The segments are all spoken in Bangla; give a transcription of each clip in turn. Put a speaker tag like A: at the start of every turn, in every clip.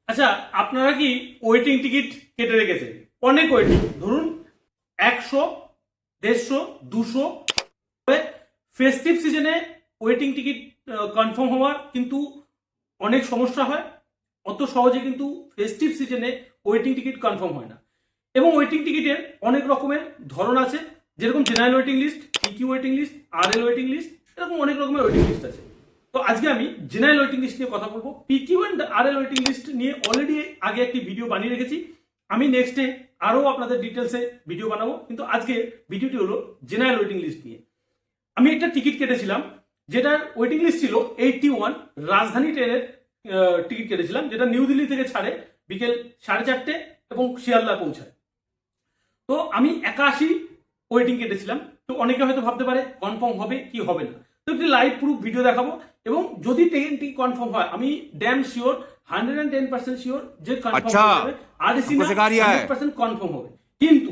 A: আচ্ছা, আপনারা কি ওয়েটিং টিকিট কেটে রেখেছেন? অনেক ওয়েটিং, ধরুন 100, 150, 200। ফেস্টিভ সিজনে ওয়েটিং টিকিট কনফার্ম হওয়ার কিন্তু অনেক সমস্যা হয়। অত সহজে কিন্তু ফেস্টিভ সিজনে ওয়েটিং টিকিট কনফার্ম হয় না। এবং ওয়েটিং টিকিটের অনেক রকমের ধরন আছে, যেরকম general waiting list, PQ waiting list, RL waiting list, এরকম অনেক রকমের ওয়েটিং লিস্ট আছে। তো আজকে আমি জেনারেল ওয়েটিং লিস্ট নিয়ে কথা বলবো। PQ and RL waiting list নিয়ে অলরেডি আগে একটি ভিডিও বানিয়ে রেখেছি। আমি নেক্সটে আরো আপনাদের ডিটেলসে ভিডিও বানাবো, কিন্তু আজকে ভিডিওটি হলো জেনারেল ওয়েটিং লিস্ট নিয়ে। আমি একটা টিকিট কেটেছিলাম, যেটার ওয়েটিং লিস্ট ছিল 81। রাজধানী ট্রেনের টিকিট কেটেছিলাম, যেটা নিউ দিল্লি থেকে ছাড়ে বিকেল 4:30 এবং শিয়ালদা পৌঁছায়। তো আমি 81 ওয়েটিং কেটেছিলাম। তো অনেকে হয়তো ভাবতে পারে কনফার্ম হবে কি হবে না। তো একটি লাইভ প্রুফ ভিডিও দেখাবো, এবং যদি ট্রেনটি কনফার্ম হয়, আমি ড্যাম শিওর, 110% শিওর যে কনফার্ম হবে। আর এসি না 100% কনফার্ম হবে, কিন্তু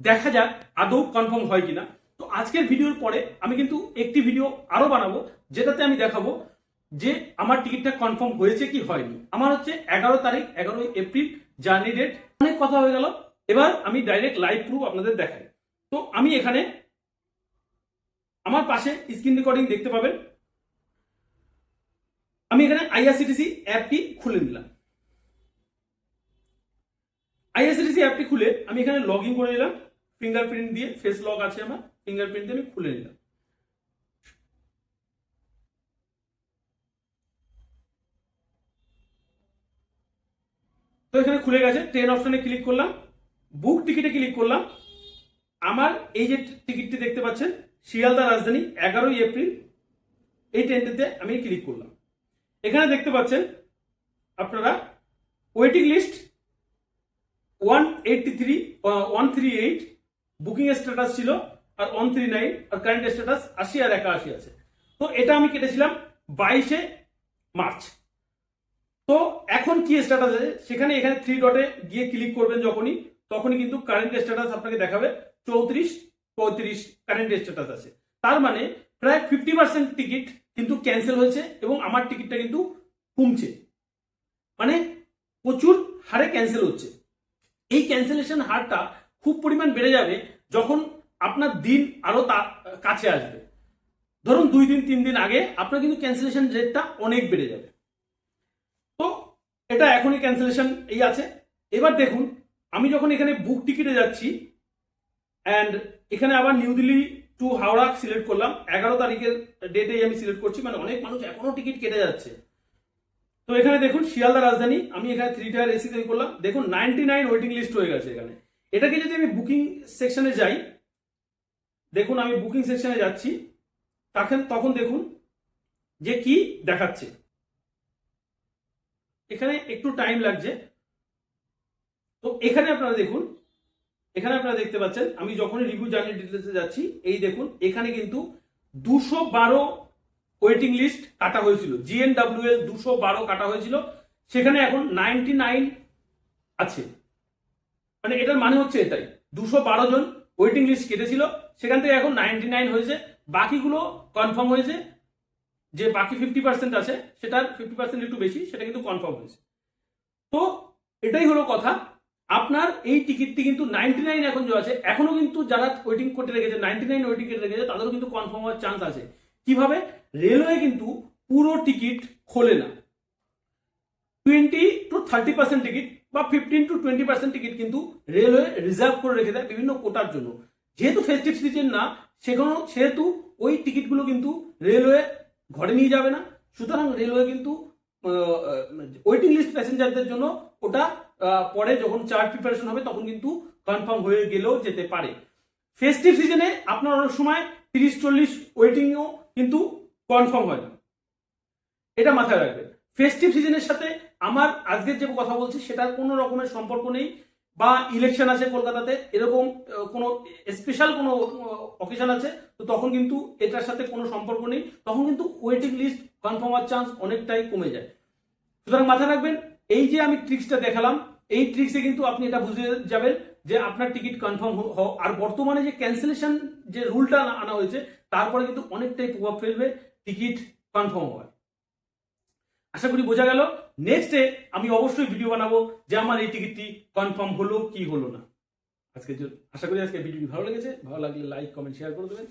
A: দেখা যাক আদৌ কনফার্ম হয় কিনা। তো আজকের ভিডিওর পরে আমি কিন্তু একটি ভিডিও আরো বানাবো, যেটাতে আমি দেখাবো যে আমার টিকিটটা কনফার্ম হয়েছে কি হয়নি। আমার হচ্ছে 11 তারিখ, 11 এপ্রিল জার্নি ডেট। অনেক কথা হয়ে গেল, এবার আমি ডাইরেক্ট লাইভ প্রুফ আপনাদের দেখাই। তো আমি এখানে আমার পাশে স্ক্রিন রেকর্ডিং দেখতে পাবেন। আমি এখানে আইআরসিটিসি অ্যাপটি খুলে নিলাম। আইআরসিটিসি অ্যাপটি খুলে আমি এখানে লগ ইন করে নিলাম। ফিঙ্গারপ্রিন্ট দিয়ে, ফেস লক আছে আমার, ফিঙ্গারপ্রিন্ট দিয়ে আমি খুলে নিলাম। তো এখানে খুলে গেছে। ট্রেন অপশনে ক্লিক করলাম, বুক টিকিটে ক্লিক করলাম। আমার এই যে টিকিটটি দেখতে পাচ্ছেন, শিয়ালদা রাজধানী 11 এপ্রিল, এই ট্রেনটিতে আমি ক্লিক করলাম। এখানে দেখতে পাচ্ছেন আপনারা ওয়েটিং লিস্ট 138, বুকিং স্ট্যাটাস ছিল আর 139, আর কারেন্ট স্ট্যাটাস 80 আর 81 আছে। তো এটা আমি কেটেছিলাম 22 মার্চ। তো এখন কি স্ট্যাটাস আছে সেখানে, এখানে 3 ডটে গিয়ে ক্লিক করবেন যখনই, তখনই কিন্তু কারেন্ট স্ট্যাটাস আপনাকে দেখাবে 34, 35 কারেন্ট স্ট্যাটাস আছে। তার মানে প্রায় 50% টিকিট কিন্তু ক্যান্সেল হয়েছে, এবং আমার টিকিটটা কিন্তু কমছে, মানে প্রচুর হারে ক্যান্সেল হচ্ছে। এই ক্যান্সেলেশন হারটা খুব পরিমাণ বেড়ে যাবে যখন আপনার দিন আরো কাছে আসবে। ধরুন 2 দিন 3 দিন আগে আপনার কিন্তু ক্যান্সেলেশন রেটটা অনেক বেড়ে যাবে। তো এটা এখনই ক্যান্সেলেশন এই আছে। এবার দেখুন, আমি যখন এখানে বুক টিকিটে যাচ্ছি, অ্যান্ড এখানে আবার নিউ দিল্লি টু হাওড়া সিলেক্ট করলাম, 11 তারিখের ডেটেই আমি সিলেক্ট করছি, মানে অনেক মানুষ এখনো টিকিট কেটে যাচ্ছে। তো এখানে দেখুন শিয়ালদা রাজধানী, আমি এখানে 3 টায়ার এসি তৈরি করলাম। দেখুন 99 ওয়েটিং লিস্ট হয়ে গেছে এখানে। এটাকে যদি আমি বুকিং সেকশনে যাই, দেখুন আমি বুকিং সেকশনে যাচ্ছি, তখন দেখুন যে কি দেখাচ্ছে। এখানে একটু টাইম লাগছে। তো এখানে আপনারা দেখুন, এখানে আপনারা দেখতে পাচ্ছেন আমি যখনই রিভিউ জার্নি ডিটেলসে যাচ্ছি, এই দেখুন এখানে কিন্তু 212 ওয়েটিং লিস্ট কাটা হয়েছিল, জিএনডব্লিউএল 212 কাটা হয়েছিল, সেখানে এখন 99 আছে। মানে এটার মানে হচ্ছে এটাই, 212 জন ওয়েটিং লিস্ট কেটেছিল, সেখান থেকে এখন 99 হয়েছে। বাকিগুলো কনফার্ম হয়েছে, যে বাকি 50% আছে সেটার 50% একটু বেশি, সেটা কিন্তু কনফার্ম হয়েছে। তো এটাই হলো কথা। আপনার এই টিকিটটি কিন্তু 99 এখন যে আছে, এখনো কিন্তু যারা ওয়েটিং করতে রেখেছে, 99 ওয়েটিং করতে রেখেছে, তাদেরও কিন্তু কনফার্ম হওয়ার চান্স আছে। কিভাবে? রেলওয়ে কিন্তু পুরো টিকিট খোলে না, 20 to 30% টিকিট বা 15 to 20% টিকিট কিন্তু রেলওয়ে রিজার্ভ করে রেখে দেয় বিভিন্ন কোটার জন্য। যেহেতু ফেস্টিভ সিজন না, সেহেতু ওই টিকিটগুলো কিন্তু রেলওয়ে ঘরে নিয়ে যাবে না। সুতরাং রেলওয়ে কিন্তু ওয়েটিং লিস্ট প্যাসেঞ্জারদের জন্য ওটা পরে যখন চার্ট প্রিপারেশন হবে তখন কিন্তু কনফার্ম হয়ে গেলেও যেতে পারে। ফেস্টিভ সিজনে আপনার অনেক সময় 30-40 ওয়েটিংও কিন্তু কনফার্ম হয় না, এটা মাথায় রাখবেন। ফেস্টিভ সিজনের সাথে আমার আজকের যে কথা বলছি সেটার কোনো রকমের সম্পর্ক নেই, বা ইলেকশন আছে কলকাতাতে, এরকম কোনো স্পেশাল কোনো অকেশন আছে, তো তখন কিন্তু এটার সাথে কোনো সম্পর্ক নেই, তখন কিন্তু ওয়েটিং লিস্ট কনফার্ম হওয়ার চান্স অনেকটাই কমে যায়। সুতরাং মাথায় রাখবেন, এই যে আমি ট্রিক্সটা দেখালাম, এই ট্রিক্সে কিন্তু আপনি এটা বুঝে যাবেন যে আপনার টিকিট কনফার্ম আর বর্তমানে যে ক্যান্সেলেশন যে রুলটা আনা হয়েছে, তারপরে কিন্তু অনেকটাই প্রভাব ফেলবে টিকিট কনফার্ম হওয়ার। আশা করি বোঝা গেল। নেক্সটে আমি অবশ্যই ভিডিও বানাবো যে আমার এই টিকিটটি কনফার্ম হলো কি হলো না। আজকে আশা করি আজকে ভিডিওটি ভালো লেগেছে, ভালো লাগলে লাইক কমেন্ট শেয়ার করে দেবেন।